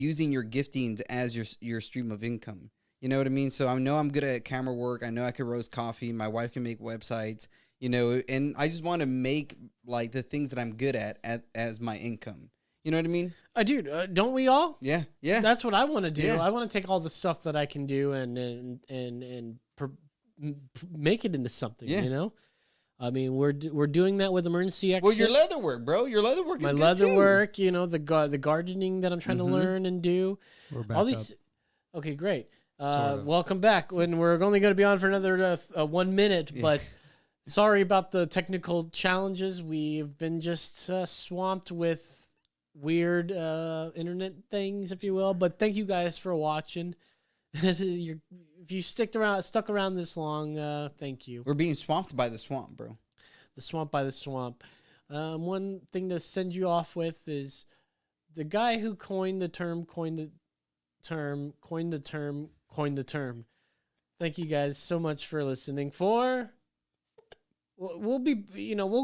using your giftings as your stream of income. You know what I mean? So I know I'm good at camera work. I know I can roast coffee. My wife can make websites. And I just want to make like the things that I'm good at as my income. You know what I mean? Dude, don't we all? Yeah, yeah. That's what I want to do. Yeah. I want to take all the stuff that I can do and make it into something. Yeah. You know, I mean, we're doing that with Emergency Exit. Well, your leather work, bro. Your leather work is my good leather too. work. You know, the gardening that I'm trying to learn and do. We're back All these. up. Okay, great. Sort of. Welcome back. When we're only going to be on for another 1 minute, Yeah. but sorry about the technical challenges. We've been just swamped with weird internet things, if you will. But thank you guys for watching. If you stuck around this long, thank you. We're being swamped by the swamp, bro. The swamp by the swamp. One thing to send you off with is the guy who coined the term. Thank you guys so much for listening. We'll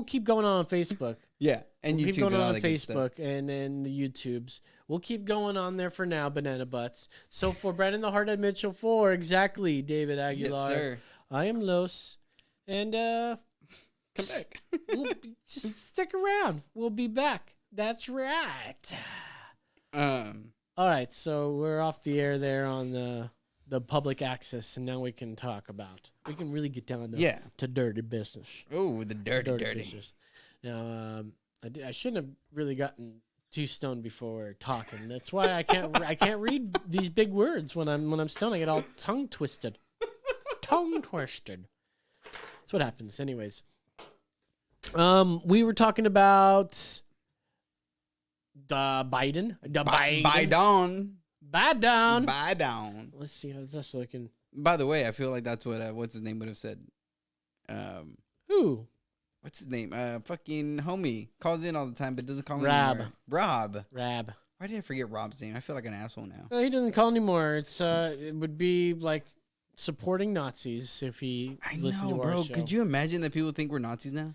keep going on Facebook. Yeah, and We'll YouTube keep going and all on that good stuff. Facebook and the YouTubes. We'll keep going on there for now, Banana Butts. So for Brandon the Hardhead Mitchell, for exactly David Aguilar, Yes, sir. I am Los, and Come back. just stick around. We'll be back. That's right. All right, so we're off the air there on the public access, and now we can really get down to dirty business. Oh, the dirty. Business. Now, I shouldn't have really gotten too stoned before talking. That's why I can't read these big words when I'm stoned. I get all tongue twisted. That's what happens. Anyways, we were talking about Biden. Biden. Let's see how that's looking. By the way, I feel like that's what what's his name would have said. Who? What's his name? Fucking homie calls in all the time, but doesn't call Rob. anymore. Rob. Rab. Why did I forget Rob's name? I feel like an asshole now. No, he doesn't call anymore. It would be like supporting Nazis if he I listened know, to bro. our show. Could you imagine that people think we're Nazis now?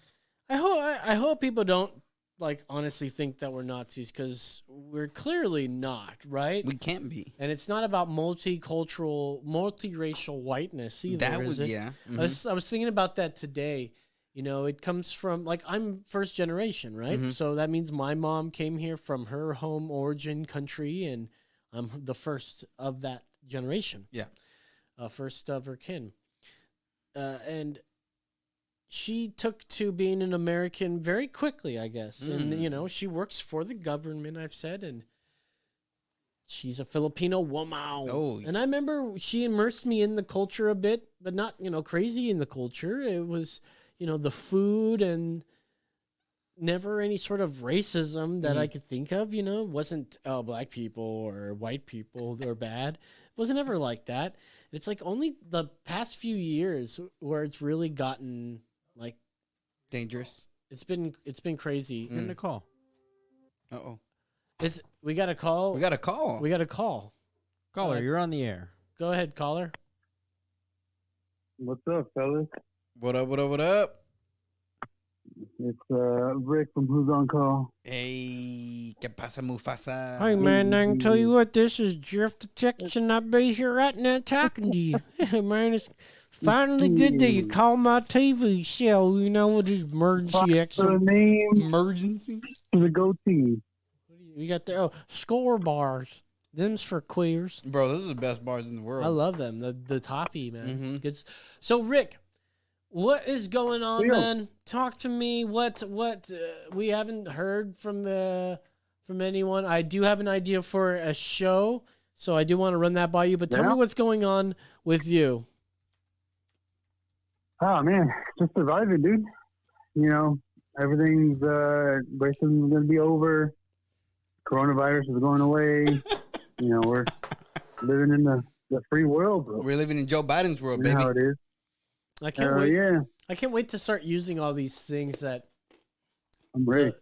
I hope people don't like honestly think that we're Nazis, because we're clearly not, right? We can't be. And it's not about multicultural, multiracial whiteness either. That was is it? yeah. Mhm. I was thinking about that today. You know, it comes from, like, I'm first generation, right? Mhm. So that means my mom came here from her home origin country, and I'm the first of that generation. Yeah. First of her kin. And she took to being an American very quickly, I guess. And, you know, she works for the government, I've said, and she's a Filipino woman. Oh. And I remember she immersed me in the culture a bit, but not, you know, crazy in the culture. It was, you know, the food and never any sort of racism that I could think of, you know. It wasn't black people or white people are bad. It wasn't ever like that. It's like only the past few years where it's really gotten like Dangerous. it's been crazy. End the call. Uh-oh. We got a call. We got a call. We got a call. Caller, you're on the air. Go ahead, caller. What's up, fellas? What up? It's Rick from Who's on Call. Hey, ¿qué pasa, Mufasa? Hey man, I can tell you what, this is Jeff the Texan. I'll be here right now talking to you. Hey man, it's finally good that you call my TV show. You know what is emergency The exit. name Emergency. to the goatee. You got there. Oh, score bars. Them's for queers. Bro, those are the best bars in the world. I love them. The toppy, man. Mhm. Good. So Rick, what is going on, Yeah. man? Talk to me. What we haven't heard from anyone. I do have an idea for a show, so I do want to run that by you. But tell me Yeah? what's going on with you. Oh man, just surviving, dude. You know, everything's racism's gonna be over. Coronavirus is going away. You know, we're living in the free world, bro. We're living in Joe Biden's world, You know how baby. it is. I can't wait. Yeah, I can't wait to start using all these things that I'm ready.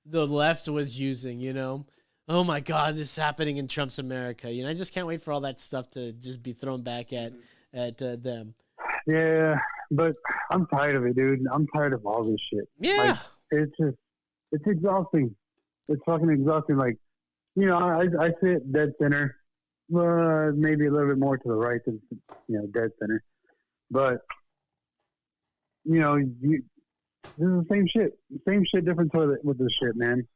the left was using. You know, oh my God, this is happening in Trump's America. You know, I just can't wait for all that stuff to just be thrown back at them. Yeah, but I'm tired of it, dude. I'm tired of all this shit. Yeah. Like, it's exhausting. It's fucking exhausting. Like, I sit dead center, maybe a little bit more to the right than dead center, but this is the same shit, different toilet with this shit, man.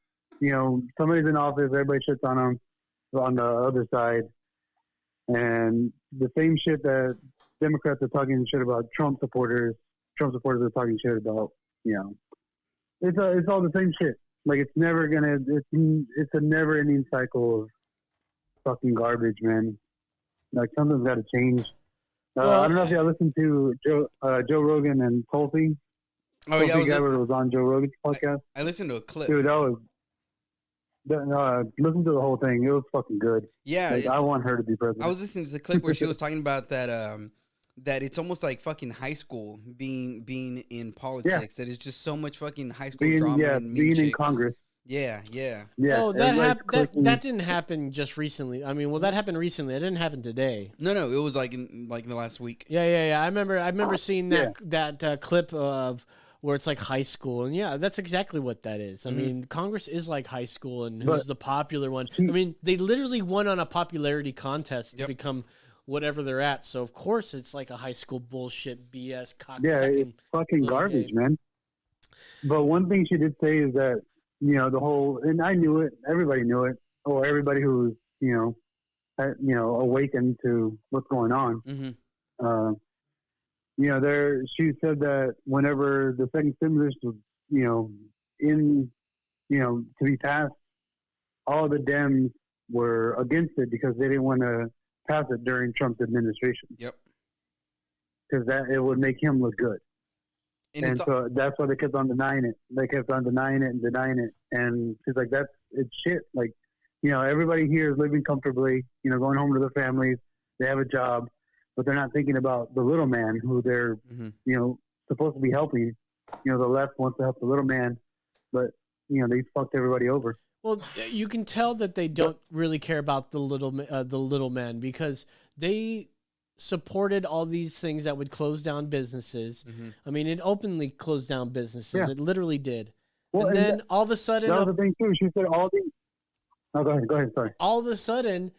Somebody's in office, everybody shits on them on the other side, and the same shit that Democrats are talking shit about Trump supporters are talking shit about. It's all the same shit. Like it's a never-ending cycle of fucking garbage, man. Like something's got to change. I don't know if y'all listen to Joe Rogan and Tulsi. Oh yeah, was on Joe Rogan's podcast. I listened to a clip. Dude, listen to the whole thing. It was fucking good. Yeah, I want her to be president. I was listening to the clip where she was talking about that that it's almost like fucking high school being in politics. That is just so much fucking high school drama. And being chicks. in Congress. Yeah. Oh, that didn't happen just recently. I mean, well, that happened recently. It didn't happen today. No, it was like in the last week. Yeah. I remember seeing that clip of where it's like high school, and yeah, that's exactly what that is. I mean, Congress is like high school, and who's the popular one? I mean, they literally won on a popularity contest to become whatever they're at. So of course, it's like a high school bullshit BS cocksucking. Yeah, it's fucking garbage, man. But one thing she did say is that the whole, and I knew it, everybody knew it, or everybody who's awakened to what's going on. Mm-hmm. She said that whenever the second stimulus was, to be passed, all the Dems were against it because they didn't want to pass it during Trump's administration. Yep. Because it would make him look good. And so that's why they kept on denying it. They kept on denying it. And she's like, it's shit. Like, everybody here is living comfortably, going home to their families. They have a job, but they're not thinking about the little man who they're, supposed to be helping. The left wants to help the little man, but, they fucked everybody over. Well, you can tell that they don't really care about the little man because they supported all these things that would close down businesses. Mm-hmm. I mean, it openly closed down businesses. Yeah. It literally did. Well, and then all of a sudden, that was the thing too. She said all these. Oh, go ahead. Sorry. All of a sudden,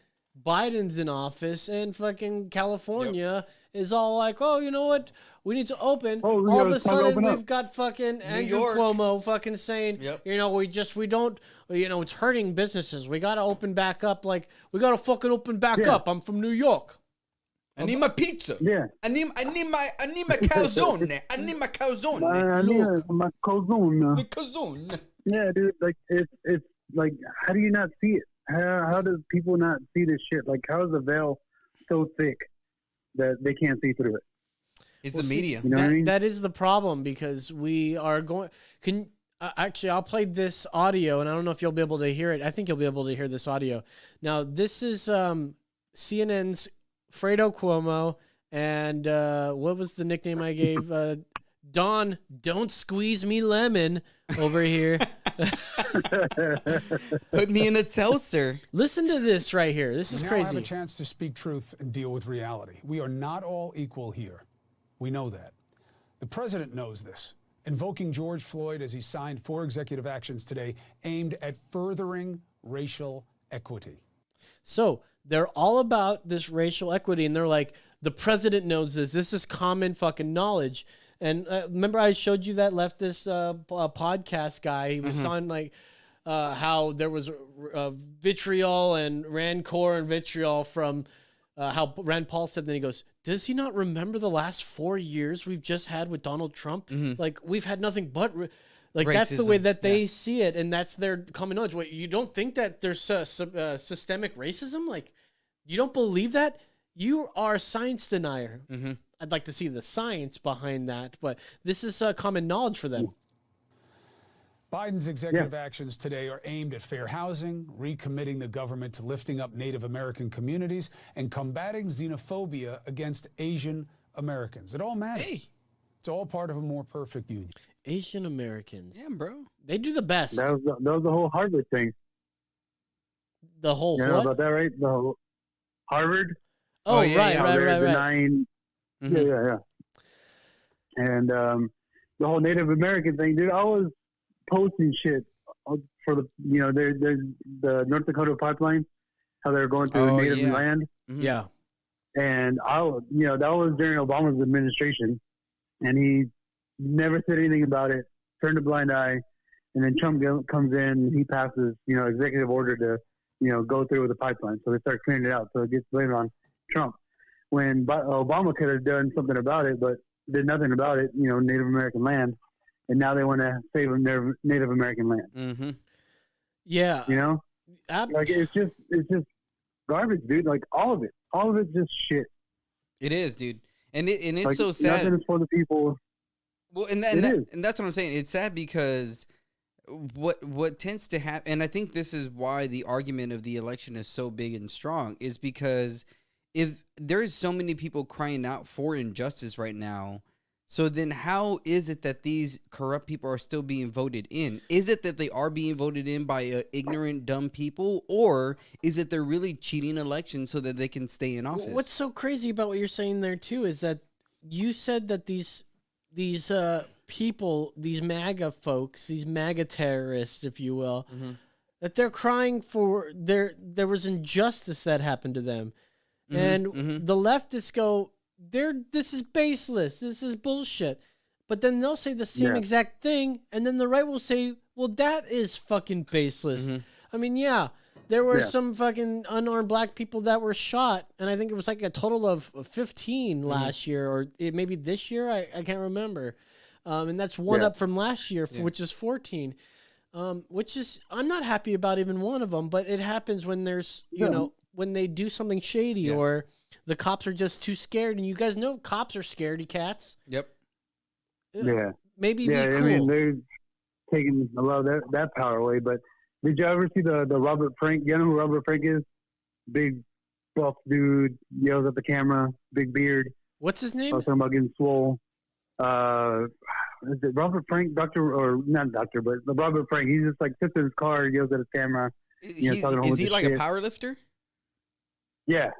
Biden's in office and fucking California is all like, oh, you know what? We need to open. Oh, all of a sudden, we've got fucking Andrew Cuomo fucking saying, we don't, it's hurting businesses. We got to open back up. Like, we got to fucking open back up. I'm from New York. I need my pizza. Yeah. I need my calzone. I need my calzone. I need my calzone. The calzone. Yeah, dude. Like it's like, how do you not see it? How does people not see this shit? Like, how is the veil so thick that they can't see through it? It's the media. You know what I mean? That is the problem because we are going. Actually, I'll play this audio, and I don't know if you'll be able to hear it. I think you'll be able to hear this audio. Now, this is CNN's Fredo Cuomo, and what was the nickname I gave? Don, don't squeeze me lemon over here. Put me in a toaster. Listen to this right here. This is crazy. We now have a chance to speak truth and deal with reality. We are not all equal here. We know that. The president knows this, invoking George Floyd as he signed 4 executive actions today aimed at furthering racial equity. So they're all about this racial equity, and they're like, the president knows this. This is common fucking knowledge. And remember I showed you that leftist podcast guy. He was on like how there was vitriol and rancor and vitriol from how Rand Paul said. Then he goes, does he not remember the last 4 years we've just had with Donald Trump? Like, we've had nothing but... Like, racism. That's the way that they see it, and that's their common knowledge. Wait, you don't think that there's systemic racism? Like, you don't believe that? You are a science denier. Mm-hmm. I'd like to see the science behind that, but this is common knowledge for them. Biden's executive actions today are aimed at fair housing, recommitting the government to lifting up Native American communities, and combating xenophobia against Asian Americans. It all matters. Hey. It's all part of a more perfect union. Asian Americans. Yeah, bro. They do the best. That was the whole Harvard thing. The whole what? About that, right? The whole Harvard. Oh, right. Denying, yeah. And the whole Native American thing, dude, I was posting shit for the the North Dakota pipeline, how they're going through native land. Mhm. Yeah. And that was during Obama's administration, and he never said anything about it, turned a blind eye, and then Trump comes in, and he passes, executive order to, go through with the pipeline. So they start clearing it out. So it gets blamed on Trump. When Obama could have done something about it, but did nothing about it, Native American land, and now they want to save their Native American land. Mm-hmm. Yeah. Like it's just garbage, dude. Like all of it's just shit. It is, dude, and it's like, so sad. Nothing is for the people. Well, and that's what I'm saying. It's sad because what tends to happen, and I think this is why the argument of the election is so big and strong, is because if there's so many people crying out for injustice right now, so then how is it that these corrupt people are still being voted in? Is it that they are being voted in by ignorant, dumb people, or is it they're really cheating elections so that they can stay in office? What's so crazy about what you're saying there too is that you said that these people, these MAGA folks, these MAGA terrorists, if you will, that they're crying for there was injustice that happened to them, and the leftists go, this is baseless, this is bullshit, but then they'll say the same exact thing, and then the right will say, well, that is fucking baseless. I mean, there were some fucking unarmed black people that were shot, and I think it was like a total of 15 last year, or maybe this year, I can't remember. And that's one up from last year, which is 14. Which is, I'm not happy about even one of them, but it happens when there's, when they do something shady or the cops are just too scared. And you guys know cops are scaredy cats. Yep. Yeah. Maybe be cool. I mean, they're taking a lot of that power away. But did you ever see the Robert Frank? You know who Robert Frank is? Big, buff dude, yells at the camera, big beard. What's his name? I was talking about getting swole. Is it Robert Frank, doctor, or not doctor, but Robert Frank? He just like sits in his car, yells at his camera. Is he like a power lifter? Yeah.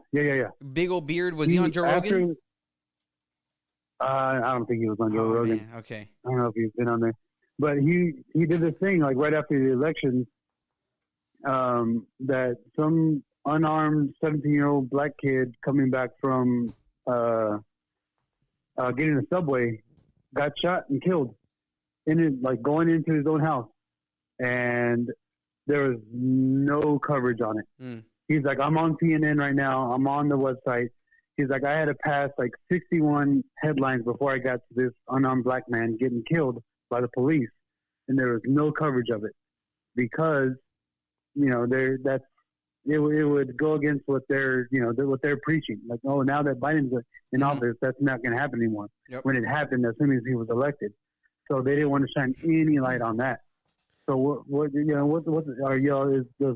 Big old beard. Was he on Joe Rogan? I don't think he was on Joe Rogan. Man. Okay. I don't know if he's been on there, but he did this thing like right after the election, that some unarmed 17-year-old black kid coming back from getting a subway got shot and killed going into his own house, and there was no coverage on it. He's like, I'm on CNN right now. I'm on the website. He's like, I had to pass like 61 headlines before I got to this unarmed black man getting killed by the police, and there was no coverage of it because, it would go against what they're preaching. Like, oh, now that Biden's in office, that's not going to happen anymore. Yep. When it happened as soon as he was elected, so they didn't want to shine any light on that. So does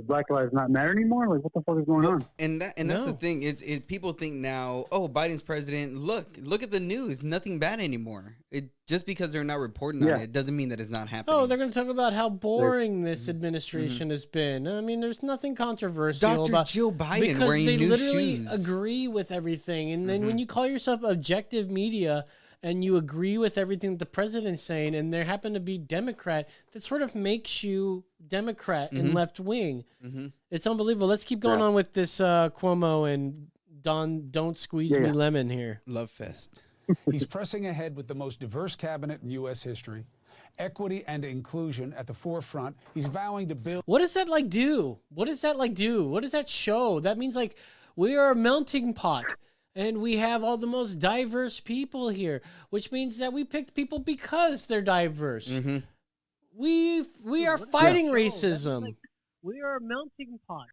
Black Lives not matter anymore? Like, what the fuck is going on? And that's the thing. It's people think now, oh, Biden's president. Look at the news. Nothing bad anymore. Just because they're not reporting on it doesn't mean that it's not happening. Oh, they're going to talk about how boring this administration has been. I mean, there's nothing controversial about Jill Biden because wearing they new literally shoes. agree with everything. And then when you call yourself objective media and you agree with everything that the president's saying, and there happen to be Democrat, that sort of makes you Democrat and left wing. It's unbelievable. Let's keep going on with this Cuomo and Don't Squeeze Me Lemon here. Love fest. He's pressing ahead with the most diverse cabinet in U.S. history. Equity and inclusion at the forefront. He's vowing to build. What does that do? What does that show? That means like we are a melting pot. And we have all the most diverse people here, which means that we picked people because they're diverse. We are fighting racism. We are a melting pot.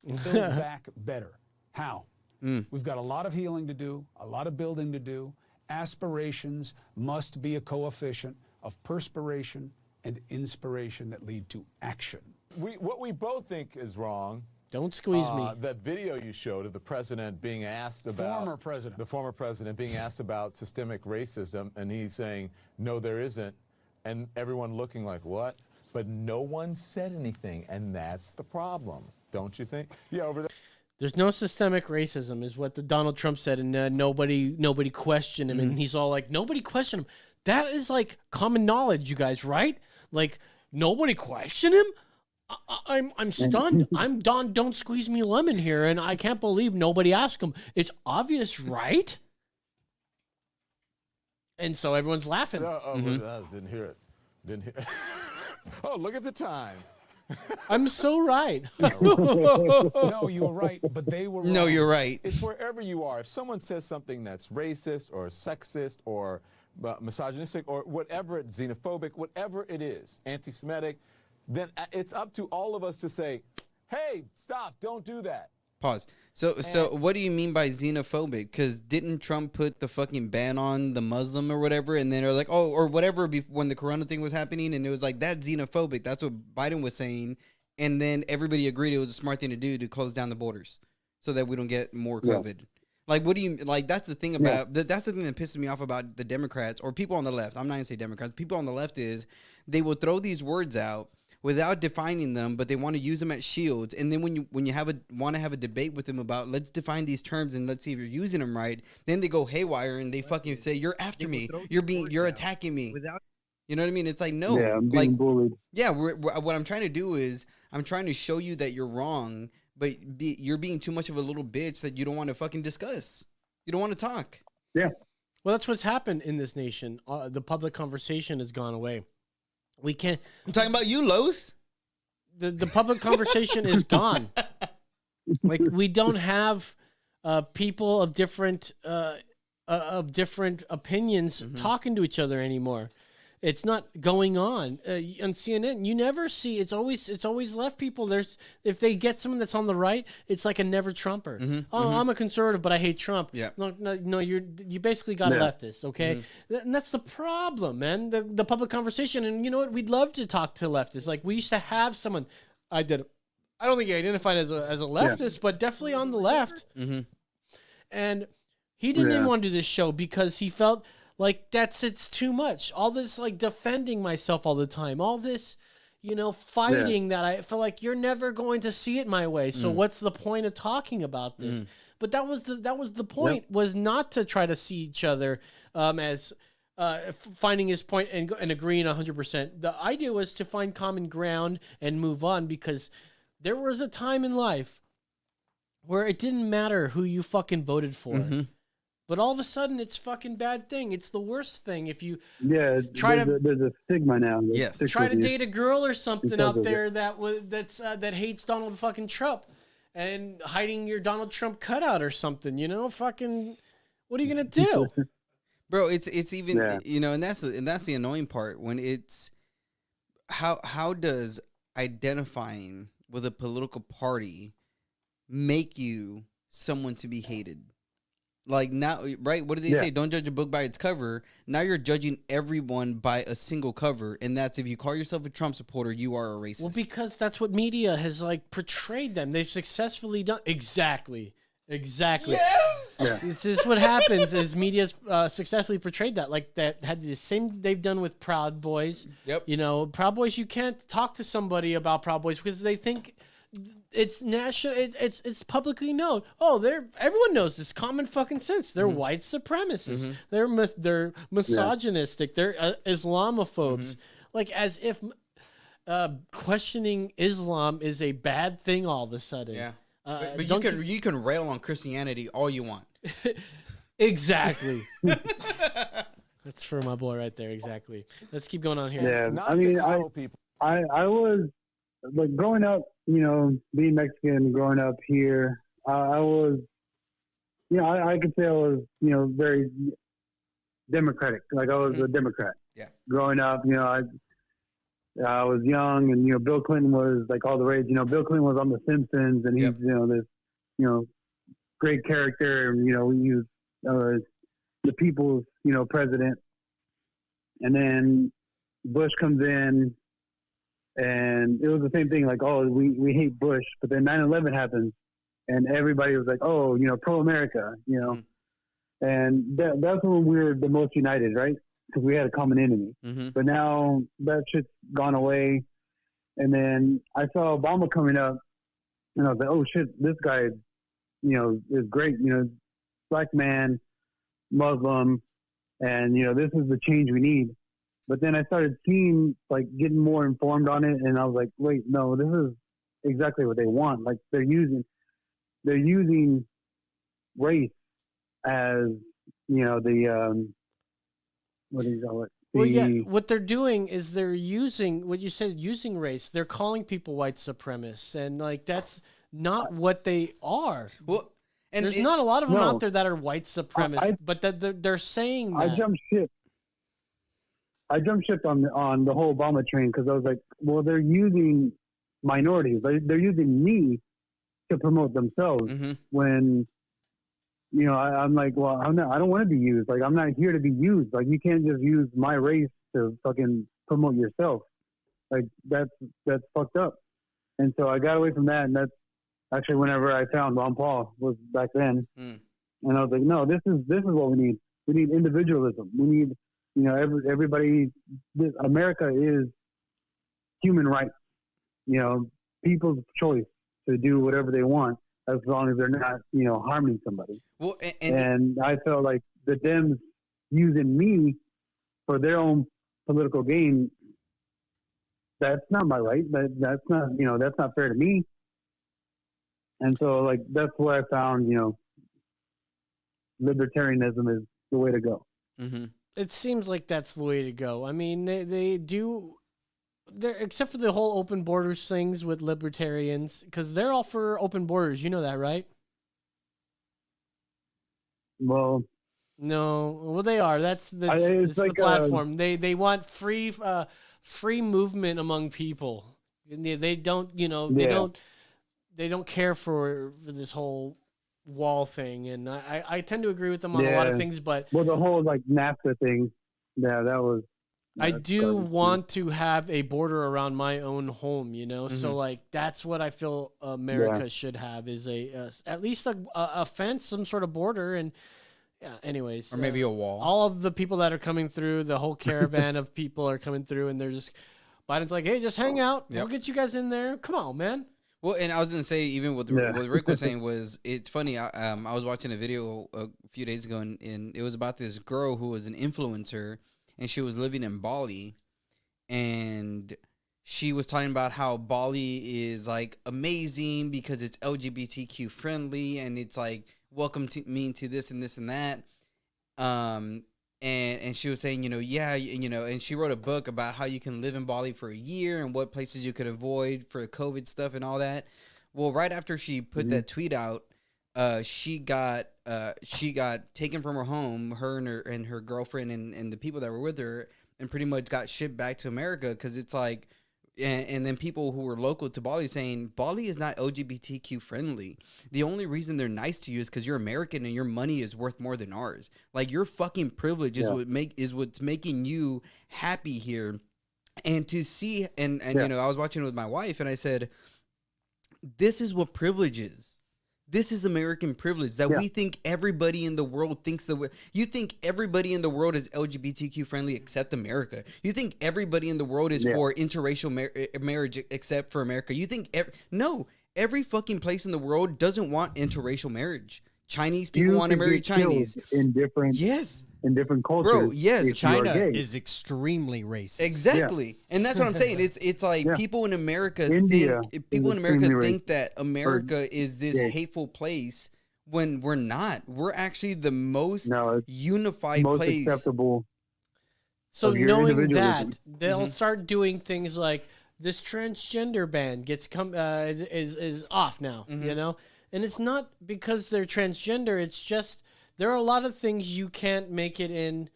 Build back better. How? We've got a lot of healing to do, a lot of building to do. Aspirations must be a coefficient of perspiration and inspiration that lead to action. What we both think is wrong. Don't squeeze me. That video you showed of the president being asked about... The former president being asked about systemic racism, and he's saying, no, there isn't, and everyone looking like, what? But no one said anything, and that's the problem, don't you think? Yeah, over there. There's no systemic racism, is what the Donald Trump said, and nobody questioned him, and he's all like, nobody questioned him. That is like common knowledge, you guys, right? Like, nobody questioned him. I'm stunned. I'm Don. Don't squeeze me lemon here, and I can't believe nobody asked him. It's obvious, right? And so everyone's laughing. Didn't hear it. Didn't hear. Oh, look at the time. I'm so right. No, you were right, but they were wrong. No, you're right. It's wherever you are. If someone says something that's racist or sexist or misogynistic or whatever, xenophobic, whatever it is, anti-Semitic, then it's up to all of us to say, hey, stop, don't do that. Pause. So what do you mean by xenophobic? Because didn't Trump put the fucking ban on the Muslim or whatever, and then they're like, oh, or whatever, when the Corona thing was happening, and it was like, that's xenophobic. That's what Biden was saying, and then everybody agreed it was a smart thing to do to close down the borders so that we don't get more COVID. Yeah. Like, what do you like? That's the thing about that's the thing that pisses me off about the Democrats or people on the left. I'm not gonna say Democrats. People on the left is they will throw these words out without defining them, but they want to use them as shields. And then when you want to have a debate with them about let's define these terms and let's see if you're using them right, then they go haywire and they fucking say you're after me, you're attacking me. You know what I mean? It's like no, I'm being bullied. Yeah, what I'm trying to do is I'm trying to show you that you're wrong, but you're being too much of a little bitch that you don't want to fucking discuss. You don't want to talk. Yeah. Well, that's what's happened in this nation. The public conversation has gone away. We can't. I'm talking about you, Los. The public conversation is gone. Like we don't have people of different opinions talking to each other anymore. It's not going on CNN. You never see. It's always left people. If they get someone that's on the right, it's like a never Trumper. I'm a conservative, but I hate Trump. Yeah. No. You basically got a leftist. Okay, and that's the problem, man. The public conversation. And you know what? We'd love to talk to leftists. Like we used to have someone. I don't think he identified as a leftist, but definitely on the left. And he didn't even want to do this show because he felt like it's too much. All this like defending myself all the time. All this, fighting that I feel like you're never going to see it my way. So what's the point of talking about this? But that was the point, was not to try to see each other as finding his point and agreeing 100%. The idea was to find common ground and move on, because there was a time in life where it didn't matter who you fucking voted for. But all of a sudden, it's fucking bad thing. It's the worst thing if you there's a stigma now. Try to date a girl or something out there that hates Donald fucking Trump and hiding your Donald Trump cutout or something. Fucking, what are you gonna do, bro? It's even and that's the annoying part when it's how does identifying with a political party make you someone to be hated? Like now, right? What do they say? Don't judge a book by its cover. Now you're judging everyone by a single cover, and that's if you call yourself a Trump supporter, you are a racist. Well, because that's what media has portrayed them. They've successfully done exactly. Yes. This is what happens is media's successfully portrayed that. Like that had the same they've done with Proud Boys. Yep. Proud Boys. You can't talk to somebody about Proud Boys because they think it's national. It's publicly known. Oh, everyone knows this. Common fucking sense. They're white supremacists. They're misogynistic. They're Islamophobes. Like as if questioning Islam is a bad thing all of a sudden. Yeah. But you can rail on Christianity all you want. Exactly. That's for my boy right there. Exactly. Let's keep going on here. Yeah. I was like growing up, being Mexican, growing up here, I was, I could say I was, very democratic. Like I was a Democrat. Yeah. Growing up, I was young, and Bill Clinton was like all the rage. Bill Clinton was on The Simpsons, and he's this great character, and he was the people's president. And then Bush comes in. And it was the same thing, like, oh, we hate Bush, but then 9/11 happens, and everybody was like, oh, pro-America, and that's when we were the most united, right? Because we had a common enemy. But now that shit's gone away, and then I saw Obama coming up, and I was like, oh shit, this guy, is great, black man, Muslim, and this is the change we need. But then I started seeing, like, getting more informed on it, and I was like, wait, no, this is exactly what they want. Like, they're using race as, the what do you call it? Well, yeah, what they're doing is they're using what you said, using race. They're calling people white supremacists, and like that's not what they are. Well, and there's not a lot of them No. out there that are white supremacists, but that they're saying that. I jumped ship on the whole Obama train because I was like, well, they're using minorities. They're using me to promote themselves. Mm-hmm. When I'm like, well, I don't want to be used. Like, I'm not here to be used. Like, you can't just use my race to fucking promote yourself. Like, that's fucked up. And so I got away from that, and that's actually whenever I found Ron Paul was back then. And I was like, no, this is what we need. We need individualism. We need, everybody. America is human rights. People's choice to do whatever they want, as long as they're not, harming somebody. Well, and I felt like the Dems using me for their own political gain. That's not my right. That's not, that's not fair to me. And so, like, that's where I found, libertarianism is the way to go. Mm-hmm. It seems like that's the way to go. I mean, they do. Except for the whole open borders things with libertarians, because they're all for open borders. You know that, right? Well, no. Well, they are. It's like the platform. They want free movement among people. They don't. They don't care for this whole wall thing, and I tend to agree with them on a lot of things. But the whole like NAFTA thing, that was. I do want to have a border around my own home, So like that's what I feel America should have is at least a fence, some sort of border, and anyways, or maybe a wall. All of the people that are coming through, the whole caravan of people are coming through, and they're just Biden's like, hey, just hang out. We'll get you guys in there. Come on, man. Well, and I was gonna say, even what Rick was saying was, it's funny. I was watching a video a few days ago, and it was about this girl who was an influencer. And she was living in Bali, and she was talking about how Bali is like amazing because it's LGBTQ friendly, and it's like welcome to me to this and this and that. And she was saying, and she wrote a book about how you can live in Bali for a year and what places you could avoid for COVID stuff and all that. Well, right after she put that tweet out, she got taken from her home, her and her girlfriend and the people that were with her, and pretty much got shipped back to America because it's like, and then people who were local to Bali saying Bali is not LGBTQ friendly. The only reason they're nice to you is because you're American and your money is worth more than ours. Like, your fucking privilege is what's making you happy here. And to see and I was watching it with my wife, and I said, this is what privilege is. This is American privilege, that we think everybody in the world thinks that you think everybody in the world is LGBTQ friendly except America. You think everybody in the world is for interracial marriage except for America. You think no, every fucking place in the world doesn't want interracial marriage. Chinese people want to marry Chinese in different in different cultures. Bro, yes, China is extremely racist. Exactly, and that's what I'm saying. It's like people in America think that America is this hateful place when we're not. We're actually the most unified place. Acceptable. So knowing that, they'll start doing things like this transgender ban is off now, and it's not because they're transgender. It's just there are a lot of things you can't make it in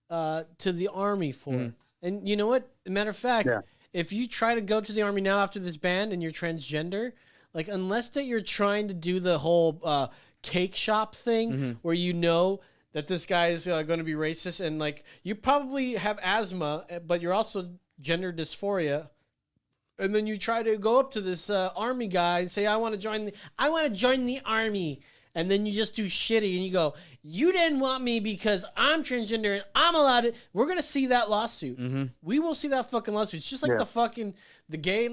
to the Army for. And you know what? Matter of fact, if you try to go to the Army now after this ban and you're transgender, like, unless that you're trying to do the whole cake shop thing where that this guy is going to be racist, and like you probably have asthma, but you're also gender dysphoria, and then you try to go up to this Army guy and say, I want to join the Army. and then you just do shitty and you go, you didn't want me because I'm transgender and I'm allowed it. We're going to see that lawsuit. We will see that fucking lawsuit. It's just like the gay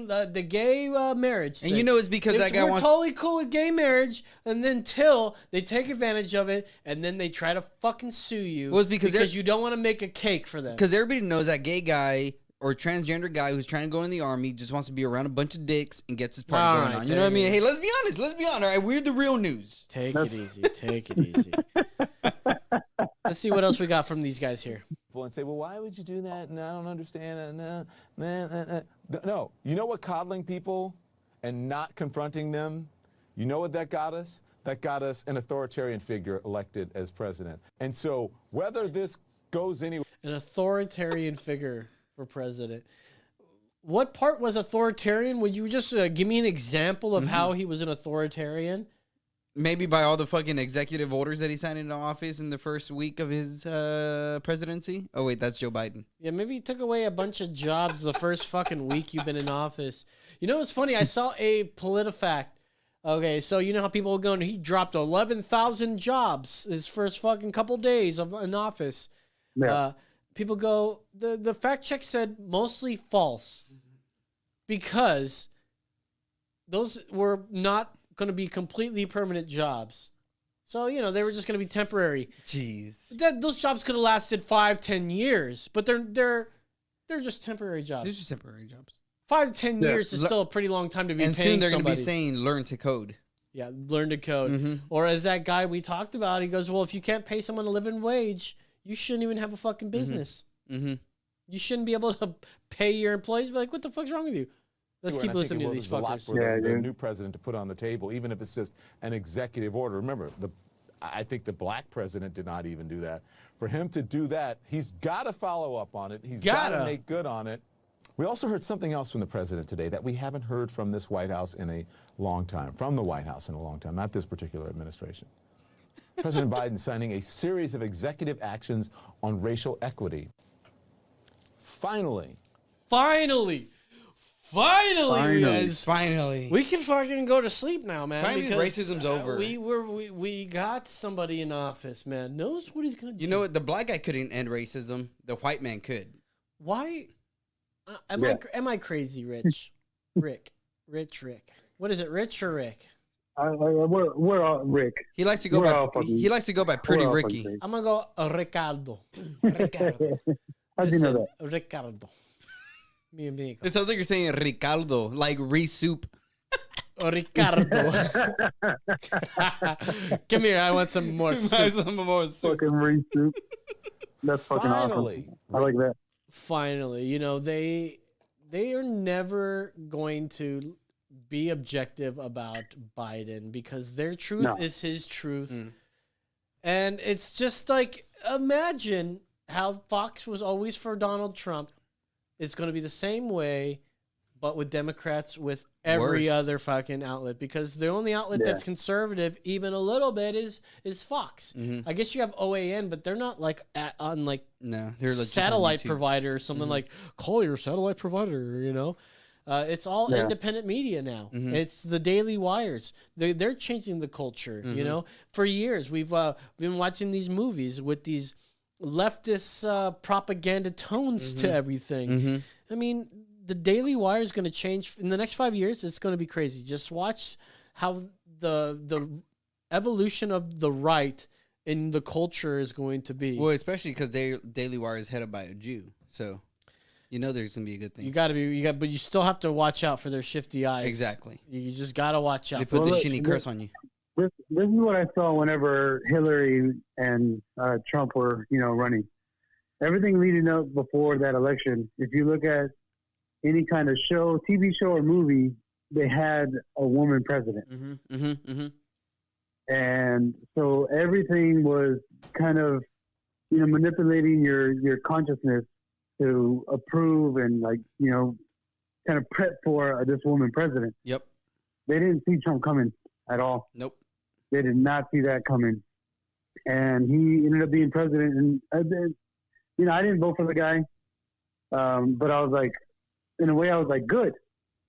marriage thing. And you know it's because that guy we're wants... totally cool with gay marriage, and then till they take advantage of it, and then they try to fucking sue you. Well, it's because you don't want to make a cake for them. Because everybody knows that gay guy or transgender guy who's trying to go in the army just wants to be around a bunch of dicks and gets his party going on. You know what I mean? Hey, let's be honest. Let's be honest. All right, we're the real news. Take it easy. Take it easy. Let's see what else we got from these guys here. And say, well, why would you do that? And I don't understand. No, you know what coddling people and not confronting them, you know what that got us? That got us an authoritarian figure elected as president. And so whether this goes anywhere... An authoritarian figure for president. What part was authoritarian? Would you just give me an example of how he was an authoritarian? Maybe by all the fucking executive orders that he signed into office in the first week of his presidency. Oh, wait, that's Joe Biden. Yeah, maybe he took away a bunch of jobs the first fucking week you've been in office. You know what's funny? I saw a PolitiFact. Okay, so you know how people are going, he dropped 11,000 jobs his first fucking couple days in office. Yeah. People go, the fact check said mostly false because those were not going to be completely permanent jobs. So, you know, they were just going to be temporary. Jeez. Those jobs could have lasted 5-10 years, but they're just temporary jobs. These are temporary jobs. 5 to 10 years is still a pretty long time to be and paying soon they're somebody. going to be saying, learn to code. Yeah, learn to code. Or as that guy we talked about, he goes, well, if you can't pay someone a living wage, you shouldn't even have a fucking business. You shouldn't be able to pay your employees. Be like, what the fuck's wrong with you? Let's keep listening to these fuckers. For the new president to put on the table, even if it's just an executive order. Remember, I think the black president did not even do that. For him to do that, he's got to follow up on it. He's got to make good on it. We also heard something else from the president today that we haven't heard from this White House in a long time, not this particular administration. President Biden signing a series of executive actions on racial equity. Finally, we can fucking go to sleep now, man. Finally, racism's over. We got somebody in office, man. Knows what he's gonna do. You know what? The black guy couldn't end racism. The white man could. Why? Am I crazy, Rich? Rick. What is it, Rich or Rick? We're all Rick. He likes to go by Pretty Ricky. I'm gonna go Ricardo. How'd you know that? Ricardo. Mi amigo. It sounds like you're saying Ricardo, like soup. Ricardo. Come here, I want some more soup. Fucking soup. That's fucking awesome. I like that. Finally, you know, they are never going to be objective about Biden because their truth is his truth. And it's just like, imagine how Fox was always for Donald Trump. It's going to be the same way, but with Democrats, with every other fucking outlet, because the only outlet that's conservative, even a little bit, is Fox. I guess you have OAN, but they're not like on like they're satellite provider or something like call your satellite provider. You know, it's all independent media now. It's the Daily Wires. They're changing the culture. You know, for years we've been watching these movies with these leftist propaganda tones to everything. I mean, the Daily Wire is going to change in the next 5 years. It's going to be crazy. Just watch how the evolution of the right in the culture is going to be. Well, especially because Daily Wire is headed by a Jew, so you know there's going to be a good thing. But you still have to watch out for their shifty eyes. Exactly. You just got to watch out. They put the shitty curse on you. This is what I saw whenever Hillary and Trump were, running. Everything leading up before that election, if you look at any kind of show, TV show or movie, they had a woman president. And so everything was kind of, manipulating your consciousness to approve and kind of prep for this woman president. Yep. They didn't see Trump coming at all. Nope. They did not see that coming. And he ended up being president. And, I didn't vote for the guy. But I was like, in a way, I was like, good.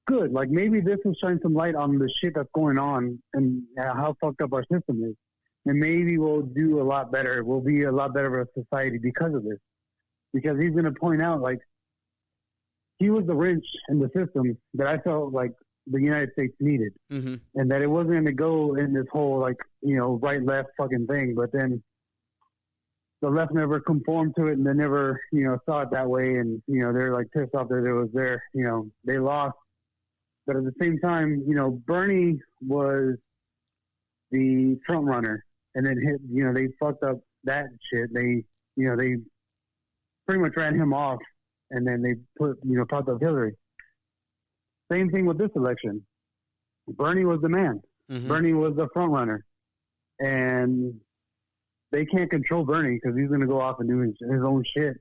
good. Like maybe this will shine some light on the shit that's going on and how fucked up our system is. And maybe we'll do a lot better. We'll be a lot better of a society because of this. Because he's going to point out, like, he was the wrench in the system that I felt like the United States needed. Mm-hmm. And that it wasn't going to go in this whole, like, you know, right-left fucking thing. But then the left never conformed to it and they never, you know, saw it that way. And, you know, they're, like, pissed off that it was there. You know, they lost. But at the same time, you know, Bernie was the front runner. And then, you know, they fucked up that shit. They, you know, they pretty much ran him off. And then they popped up Hillary. Same thing with this election. Bernie was the man. Mm-hmm. Bernie was the front runner. And they can't control Bernie because he's going to go off and do his own shit.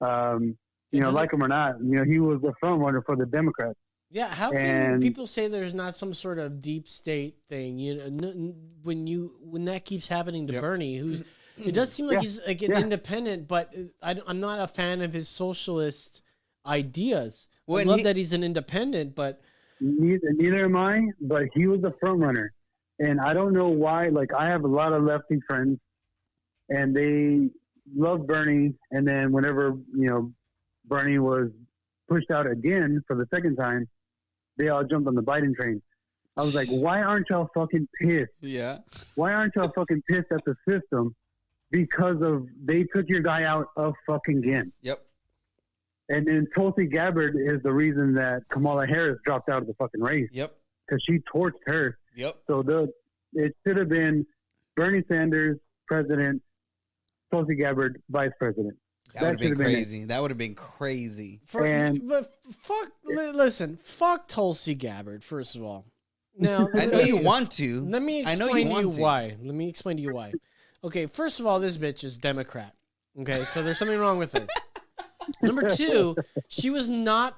You know, like him or not, you know, he was the front runner for the Democrats. Yeah, how can people say there's not some sort of deep state thing? You know, when that keeps happening to Bernie, who's it does seem like he's like an independent, but I'm not a fan of his socialist ideas. Well, I love that he's an independent, but neither am I. But he was the front runner, and I don't know why. Like I have a lot of lefty friends, and they love Bernie. And then whenever Bernie was pushed out again for the second time, they all jumped on the Biden train. I was like, why aren't y'all fucking pissed? Yeah. Why aren't y'all fucking pissed at the system because of they took your guy out of fucking again? Yep. And then Tulsi Gabbard is the reason that Kamala Harris dropped out of the fucking race. Yep. Because she torched her. Yep. So it should have been Bernie Sanders, president, Tulsi Gabbard, vice president. That would have been crazy. That would have been crazy. Listen, fuck Tulsi Gabbard, first of all. Now, I know you want to. Let me explain to you why. Let me explain to you why. Okay, first of all, this bitch is Democrat. Okay, so there's something wrong with her. Number two, she was not,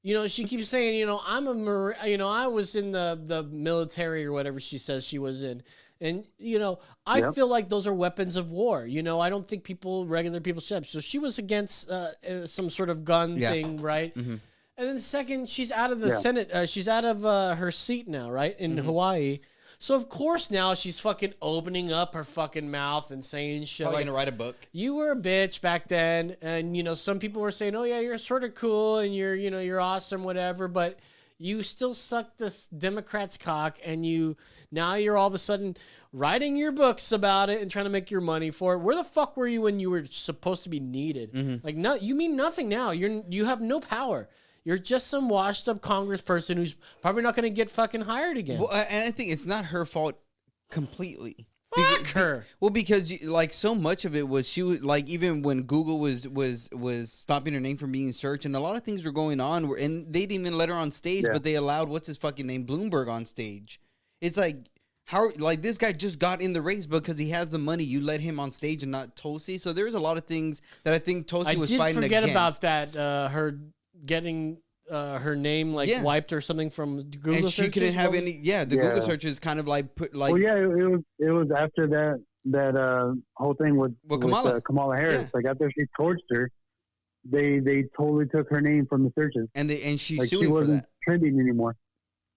she keeps saying, I'm a Marine, I was in the military or whatever she says she was in. And, I feel like those are weapons of war. I don't think regular people should have. So she was against some sort of gun thing, right? Mm-hmm. And then second, she's out of the Senate. She's out of her seat now, right, in Hawaii. So, of course, now she's fucking opening up her fucking mouth and saying shit Probably like, gonna write a book. You were a bitch back then. And, some people were saying, oh, yeah, you're sort of cool and you're awesome, whatever. But you still suck this Democrat's cock and now you're all of a sudden writing your books about it and trying to make your money for it. Where the fuck were you when you were supposed to be needed? Mm-hmm. Like, no, you mean nothing now. You have no power. You're just some washed up congressperson who's probably not going to get fucking hired again. Well, and I think it's not her fault completely. Fuck her. Well, because so much of it was she was like, even when Google was stopping her name from being searched, and a lot of things were going on, and they didn't even let her on stage, but they allowed what's his fucking name, Bloomberg, on stage. It's like, how, like, this guy just got in the race because he has the money. You let him on stage and not Tulsi. So there's a lot of things that I think Tulsi was fighting against. I did forget about that. Her getting her name wiped or something from Google and searches. She couldn't have any. Yeah, the Google searches kind of like put like. Well, yeah, it was after that whole thing with Kamala Harris. Yeah. Like after she torched her, they totally took her name from the searches. And she's like, suing she wasn't for that. Trending anymore.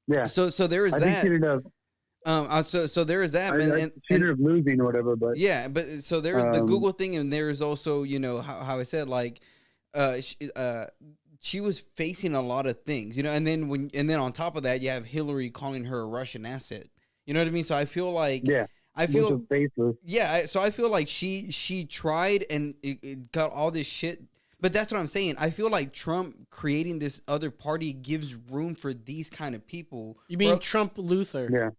Yeah. So there is that. Think she ended up. So there is that, and she ended up losing or whatever. But yeah, but so there's the Google thing, and there's also how I said like, she was facing a lot of things, and then on top of that, you have Hillary calling her a Russian asset. You know what I mean? So I feel like I feel like she tried and it got all this shit. But that's what I'm saying. I feel like Trump creating this other party gives room for these kind of people. You mean Trump Luther? Yeah.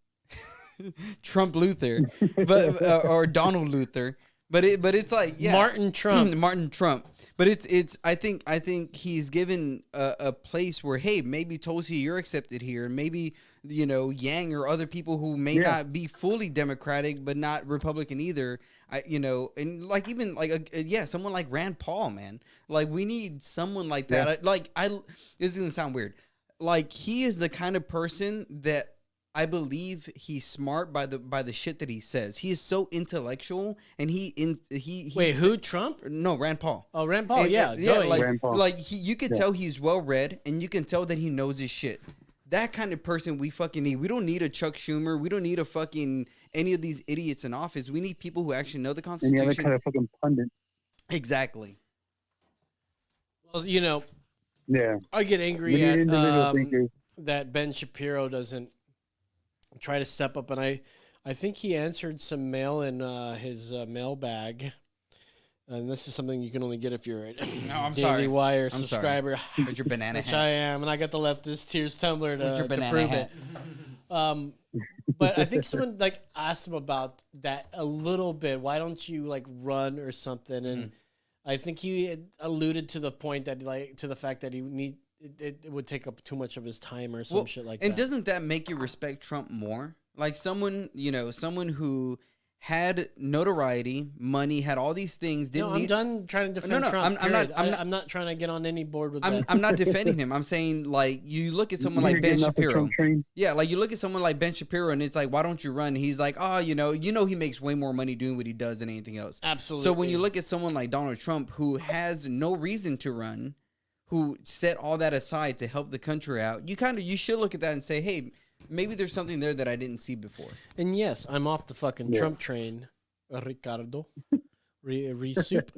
Trump Luther, but or Donald Luther, but it's like Martin Trump. But it's I think he's given a place where, hey, maybe Tulsi, you're accepted here, and maybe Yang or other people who may not be fully Democratic but not Republican either. And like even like someone like Rand Paul, man. Like we need someone like that. This is gonna sound weird. Like he is the kind of person that I believe he's smart by the shit that he says. He is so intellectual, and Wait, who? Trump? No, Rand Paul. Oh, Rand Paul. And- Yeah, and- yeah, Joey. Rand Paul. like you can tell he's well read, and you can tell that he knows his shit. That kind of person we fucking need. We don't need a Chuck Schumer. We don't need a fucking any of these idiots in office. We need people who actually know the Any Constitution. other kind of fucking pundit. Exactly. Well, you know, Yeah. I get We angry need at individual thinkers. that Ben Shapiro doesn't try to step up, and I think he answered some mail in his mailbag, and this is something you can only get if you're a I'm Daily sorry. Wire I'm sorry. subscriber, With your banana which hat. I am, and I got the leftist tears tumbler With your to banana prove hat. it. But I think someone like asked him about that a little bit. Why don't you like run or something? And I think he had alluded to the point that to the fact that it would take up too much of his time or some shit like that. And doesn't that make you respect Trump more? Like someone who had notoriety, money, had all these things. I'm done trying to defend Trump. I'm not trying to get on any board with that. I'm not defending him. I'm saying, like, you look at someone like Ben Shapiro. Yeah, like you look at someone like Ben Shapiro, and it's like, why don't you run? He's like, oh, you know, he makes way more money doing what he does than anything else. Absolutely. So when you look at someone like Donald Trump, who has no reason to run, who set all that aside to help the country out, you should look at that and say, hey, maybe there's something there that I didn't see before. And yes, I'm off the fucking Trump train, Ricardo. Soup.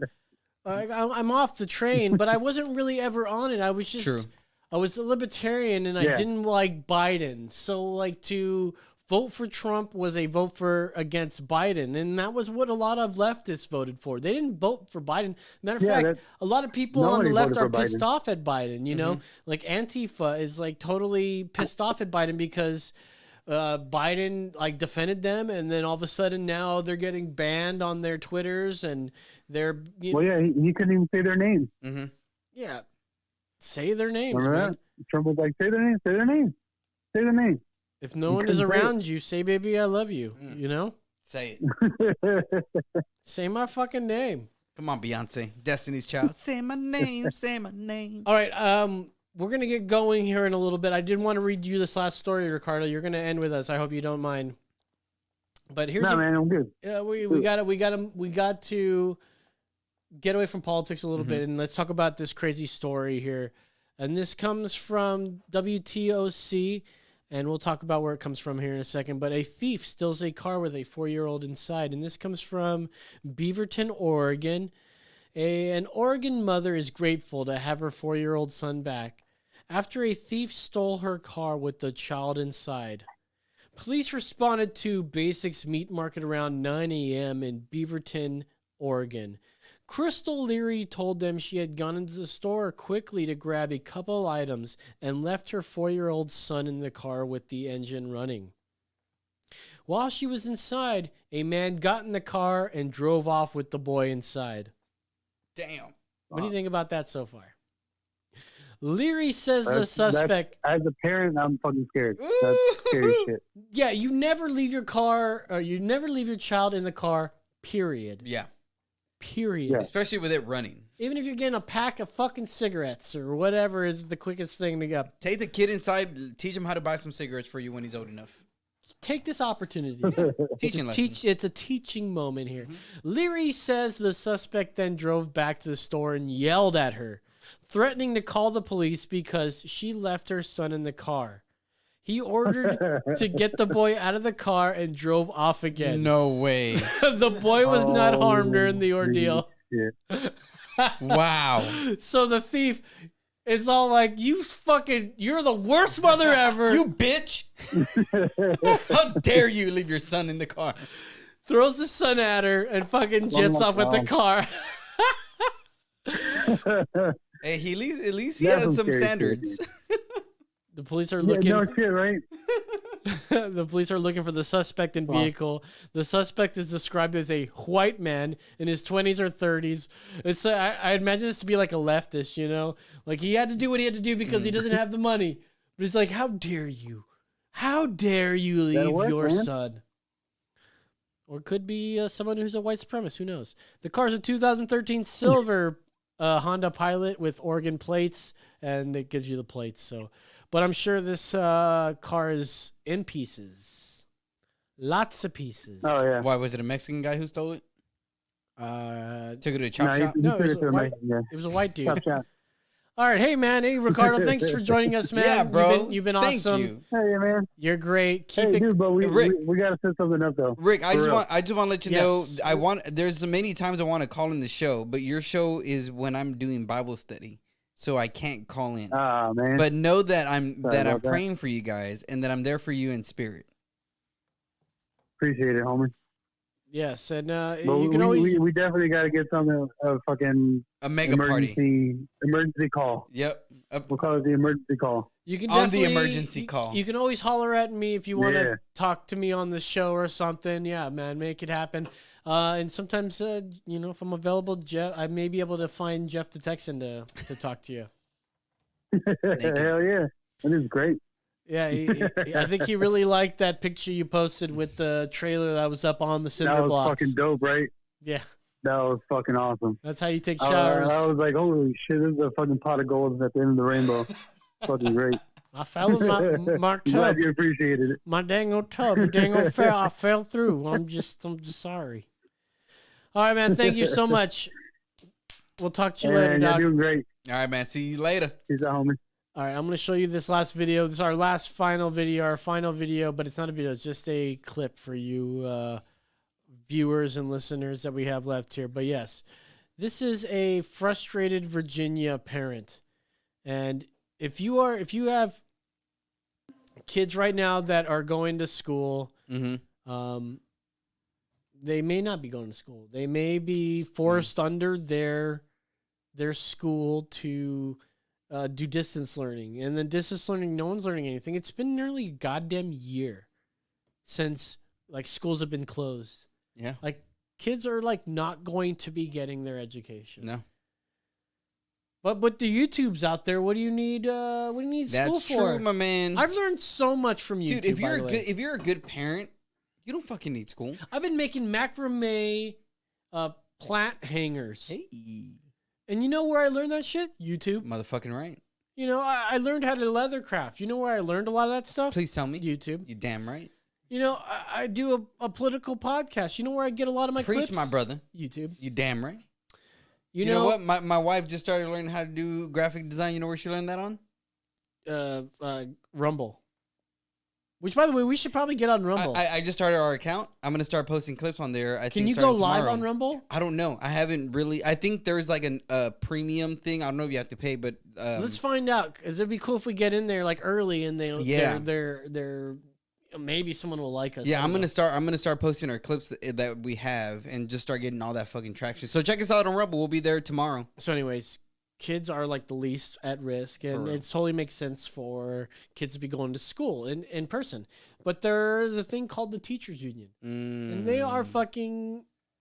I'm off the train, but I wasn't really ever on it. I was just, True. I was a libertarian, and I didn't like Biden. So, like, to vote for Trump was a vote against Biden, and that was what a lot of leftists voted for. They didn't vote for Biden. Matter of fact, a lot of people on the left are pissed off at Biden. You know, like Antifa is like totally pissed off at Biden because Biden like defended them, and then all of a sudden now they're getting banned on their Twitters, and they're he couldn't even say their names. Mm-hmm. Yeah, say their names. Remember Man. that? Trump was like, say their name, say their name, say their name. If no one is around you, say "baby, I love you." You know, Say it. say my fucking name. Come on, Beyonce, Destiny's Child. Say my name. Say my name. All right, we're gonna get going here in a little bit. I did want to read you this last story, Ricardo. You're gonna end with us. I hope you don't mind. But here's man, I'm good. Yeah, we got to get away from politics a little bit, and let's talk about this crazy story here. And this comes from WTOC, and we'll talk about where it comes from here in a second. But a thief steals a car with a 4-year-old inside, and this comes from Beaverton, Oregon. An Oregon mother is grateful to have her 4-year-old son back after a thief stole her car with the child inside. Police responded to Basics Meat Market around 9 a.m. in Beaverton, Oregon. Crystal Leary told them she had gone into the store quickly to grab a couple items and left her 4-year-old son in the car with the engine running. While she was inside, a man got in the car and drove off with the boy inside. Damn. What do you think about that so far? Leary says the suspect... As a parent, I'm fucking scared. That's scary shit. Yeah, you never leave your car, or you never leave your child in the car, period. Yeah. Period. Yeah. Especially with it running. Even if you're getting a pack of fucking cigarettes or whatever is the quickest thing to get. Take the kid inside, teach him how to buy some cigarettes for you when he's old enough. Take this opportunity. Teaching lesson. It's a teaching moment here. Leary says the suspect then drove back to the store and yelled at her, threatening to call the police because she left her son in the car. He ordered to get the boy out of the car and drove off again. No way. The boy was not harmed during the ordeal. Wow. So the thief is all like, you're the worst mother ever. You bitch. How dare you leave your son in the car? Throws the son at her and fucking jets off with the car. Hey, at least he has some standards. The police are looking. No shit, right? The police are looking for the suspect in vehicle. The suspect is described as a white man in his 20s or 30s. It's I imagine this to be like a leftist, you know, like he had to do what he had to do because he doesn't have the money. But he's like, how dare you? How dare you leave your son? Or it could be someone who's a white supremacist. Who knows? The car's a 2013 silver a Honda Pilot with organ plates, and it gives you the plates. So, but I'm sure this car is in pieces, lots of pieces. Oh yeah. Why was it a Mexican guy who stole it? Took it to a chop No, shop. he No, it took was it to a a white- Mexican guy. It was a white dude. Chop chop. All right, hey man, hey Ricardo, thanks for joining us, man. Yeah, bro. You've been Thank awesome. you. Hey man. You're great. Keep Hey it. dude, but Rick. we gotta set something up though. Rick, I For just real. want to let you Yes. know there's many times I want to call in the show, but your show is when I'm doing Bible study, so I can't call in. Ah man. But know that I'm Sorry about that. praying for you guys and that I'm there for you in spirit. Appreciate it, homie. Yes, and But you can always. we definitely gotta get something a fucking A mega party. emergency call. Yep. We'll call it the emergency call. You can On the definitely- emergency you- call. You can always holler at me if you want to Yeah. talk to me on the show or something. Yeah, man, make it happen. And sometimes, if I'm available, Jeff, I may be able to find Jeff the Texan to talk to you. Hell yeah, that is great. Yeah, I think he really liked that picture you posted with the trailer that was up on the cinder That was blocks. fucking dope, right? Yeah, That was fucking awesome. that's how you take I showers. was like, holy shit, this is a fucking pot of gold at the end of the rainbow. Fucking great. I fell in my I'm glad tub, you appreciated it. my dang old tub, the dang old fell. I fell through. I'm just sorry. All right, man. Thank you so much. We'll talk to you later, And you're Doc. doing great. All right, man. See you later. Peace out, homie. All right, I'm going to show you this last video. This is our final video, but it's not a video. It's just a clip for you viewers and listeners that we have left here. But yes, this is a frustrated Virginia parent. And if you have kids right now that are going to school, Mm-hmm. they may not be going to school. They may be forced under their school to do distance learning. And then distance learning, no one's learning anything. It's been nearly a goddamn year since like schools have been closed. Yeah. Like kids are like not going to be getting their education. No. But the YouTubes out there, what do you need school That's for? true, my man. I've learned so much from YouTube. Dude, if by you're the way. if you're a good parent, you don't fucking need school. I've been making macrame plant hangers. Hey. And you know where I learned that shit? YouTube. Motherfucking right. You know, I learned how to leather craft. You know where I learned a lot of that stuff? Please tell me. YouTube. You damn right. You know, I do a political podcast. You know where I get a lot of my Preach, clips? my brother. YouTube. You damn right. You know know what? My wife just started learning how to do graphic design. You know where she learned that on? Rumble. Which, by the way, we should probably get on Rumble. I just started our account. I'm gonna start posting clips on there. Can you go live on Rumble? I don't know. I haven't really. I think there's like a premium thing. I don't know if you have to pay, but Let's find out, because it'd be cool if we get in there like early and they're maybe someone will like us. yeah, I I'm don't gonna know. start posting our clips that we have and just start getting all that fucking traction. So check us out on Rumble. We'll be there tomorrow. So, anyways, kids are like the least at risk, and real. it totally makes sense for kids to be going to school in person. But there's a thing called the teachers union, and they are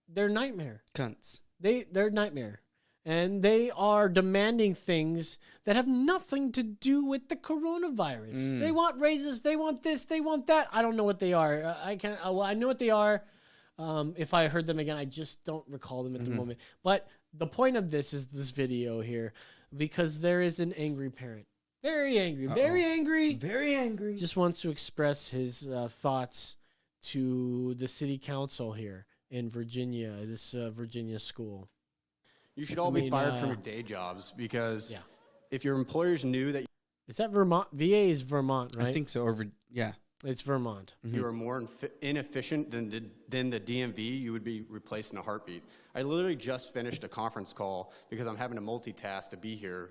they're nightmare. cunts. They're nightmare, and they are demanding things that have nothing to do with the coronavirus. They want raises, they want this, they want that. I don't know what they are. I can't. Well, I know what they are. If I heard them again, I just don't recall them at the moment. But the point of this is this video here, because there is an angry parent. Very angry. Very angry. Very angry. Just wants to express his thoughts to the city council here in Virginia, this Virginia school. You should all be fired from your day jobs, because Yeah. if your employers knew that Is that Vermont? VA is Vermont, right? I think so. Yeah. It's Vermont. you were more inefficient than the DMV, you would be replaced in a heartbeat. I literally just finished a conference call because I'm having to multitask to be here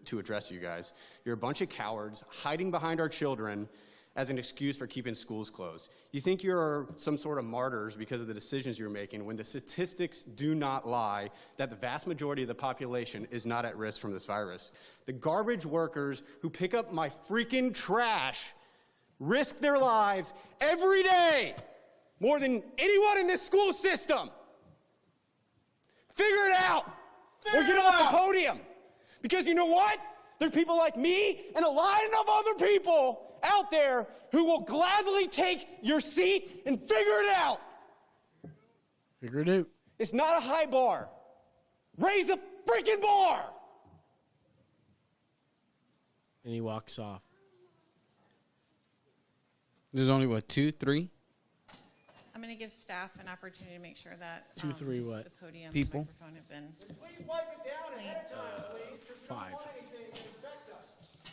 to address you guys. You're a bunch of cowards hiding behind our children as an excuse for keeping schools closed. You think you're some sort of martyrs because of the decisions you're making, when the statistics do not lie that the vast majority of the population is not at risk from this virus. The garbage workers who pick up my freaking trash risk their lives every day more than anyone in this school system. Figure it out or get off the podium. Because you know what? There are people like me and a line of other people out there who will gladly take your seat and figure it out. Figure it out. It's not a high bar. Raise the freaking more. And he walks off. There's only, what, 2, 3? I'm going to give staff an opportunity to make sure that 2, 3 what? the podium People? and microphone have been cleaned. 5.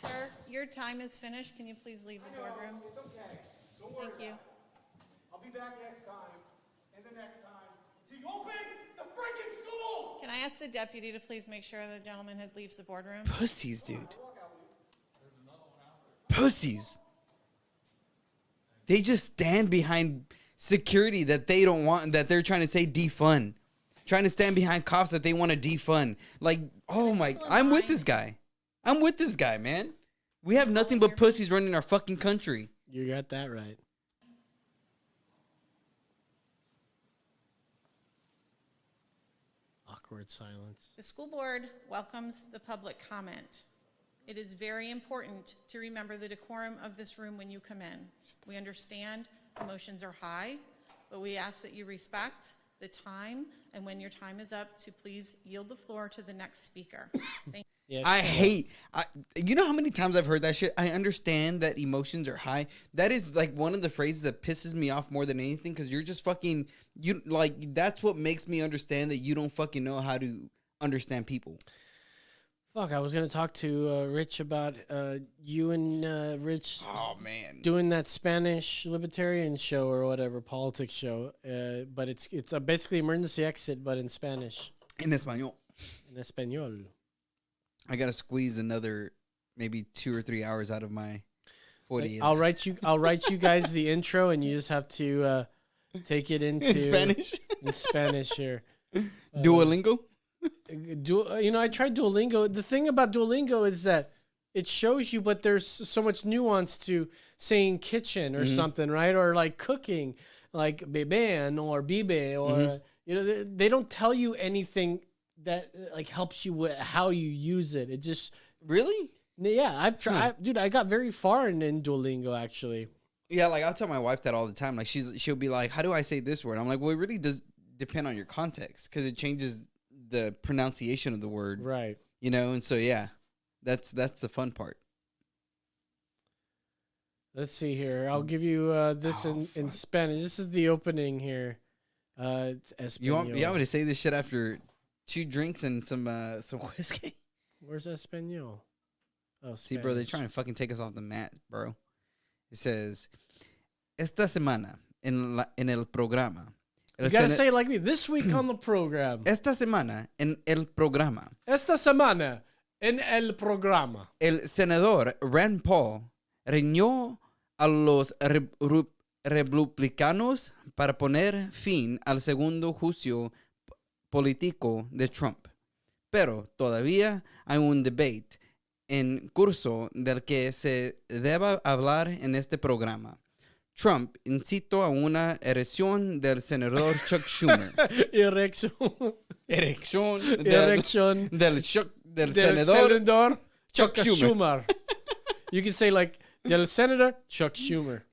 Sir, your time is finished. Can you please leave the boardroom? It's okay. Don't worry. Thank you. I'll be back next time, and the next time. Until you open the freaking school! Can I ask the deputy to please make sure the gentleman had leaves the boardroom? Pussies, dude. Pussies. They just stand behind security that they don't want, that they're trying to say defund. Trying to stand behind cops that they want to defund. Like, oh my, I'm with this guy. I'm with this guy, man. We have nothing but pussies running our fucking country. You got that right. Awkward silence. The school board welcomes the public comment. It is very important to remember the decorum of this room when you come in. We understand emotions are high, but we ask that you respect the time, and when your time is up, to please yield the floor to the next speaker. Thank Yes. You know how many times I've heard that shit? I understand that emotions are high. That is like one of the phrases that pisses me off more than anything, because you're just fucking, you like, that's what makes me understand that you don't fucking know how to understand people. Fuck, I was going to talk to Rich about you and Rich doing that Spanish libertarian show or whatever, politics show. But it's basically Emergency Exit, but in Spanish. En español. In Espanol. I got to squeeze another maybe 2 or 3 hours out of my 40. I'll write you guys the intro, and you just have to take it into in Spanish. In Spanish here. Duolingo. I tried Duolingo. The thing about Duolingo is that it shows you, but there's so much nuance to saying kitchen or something, right? Or like cooking, like beban or bibe, or they don't tell you anything that like helps you with how you use it. It just Really? Yeah, I've tried, dude. I got very far in Duolingo actually. Yeah, like I'll tell my wife that all the time. Like she'll be like, "How do I say this word?" I'm like, "Well, it really does depend on your context, because it changes the pronunciation of the word." Right. You know, and so yeah, that's the fun part. Let's see here. I'll give you this in Spanish. This is the opening here. It's You want me to say this shit after 2 drinks and some whiskey? Where's Espanol? Oh, See, bro, they're trying to fucking take us off the mat, bro. It says, esta semana en el programa. You gotta say it like me. This week on the program. Esta semana en el programa. Esta semana en el programa. El senador Rand Paul reunió a los republicanos para poner fin al segundo juicio político de Trump. Pero todavía hay un debate en curso del que se deba hablar en este programa. Trump incitó a una erección del senador Chuck Schumer. Erección del senador Chuck Schumer. You can say like del senator Chuck Schumer.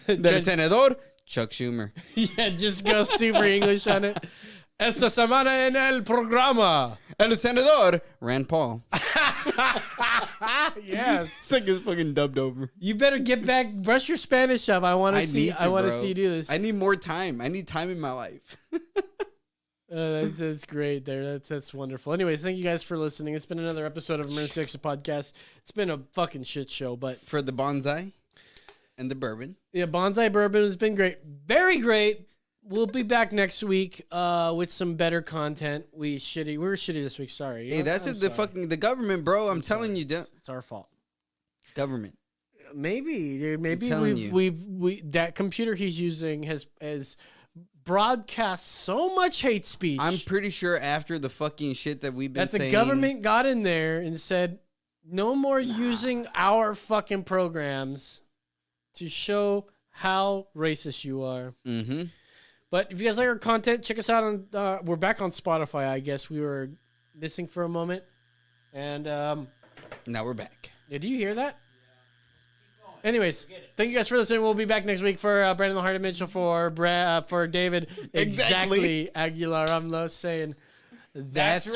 Del senador Chuck Schumer. Yeah, just go super English on it. Esta semana en el programa. El senador Rand Paul. Yes. It's like it's fucking dubbed over. You better get back, brush your Spanish up. I want to see you do this. I need more time. I need time in my life. That's great there. That's wonderful. Anyways, thank you guys for listening. It's been another episode of Emergency Exit Podcast. It's been a fucking shit show, but For the bonsai and the bourbon. yeah, Bonsai Bourbon has been great. Very great. We'll be back next week with some better content. We were shitty this week. Sorry. Hey, that's it. The government, bro. I'm telling you, It's our fault. government. Maybe, dude. Maybe telling you. we that computer he's using has broadcast so much hate speech. I'm pretty sure after the fucking shit that we've been that the saying, government got in there and said, no more using our fucking programs to show how racist you are. Mm-hmm. But if you guys like our content, check us out on. We're back on Spotify. I guess we were missing for a moment, and Now we're back. yeah, do you hear that? Anyways, thank you guys for listening. We'll be back next week for Brandon Hardy Mitchell for David Exactly. Aguilar. I'm saying that's right.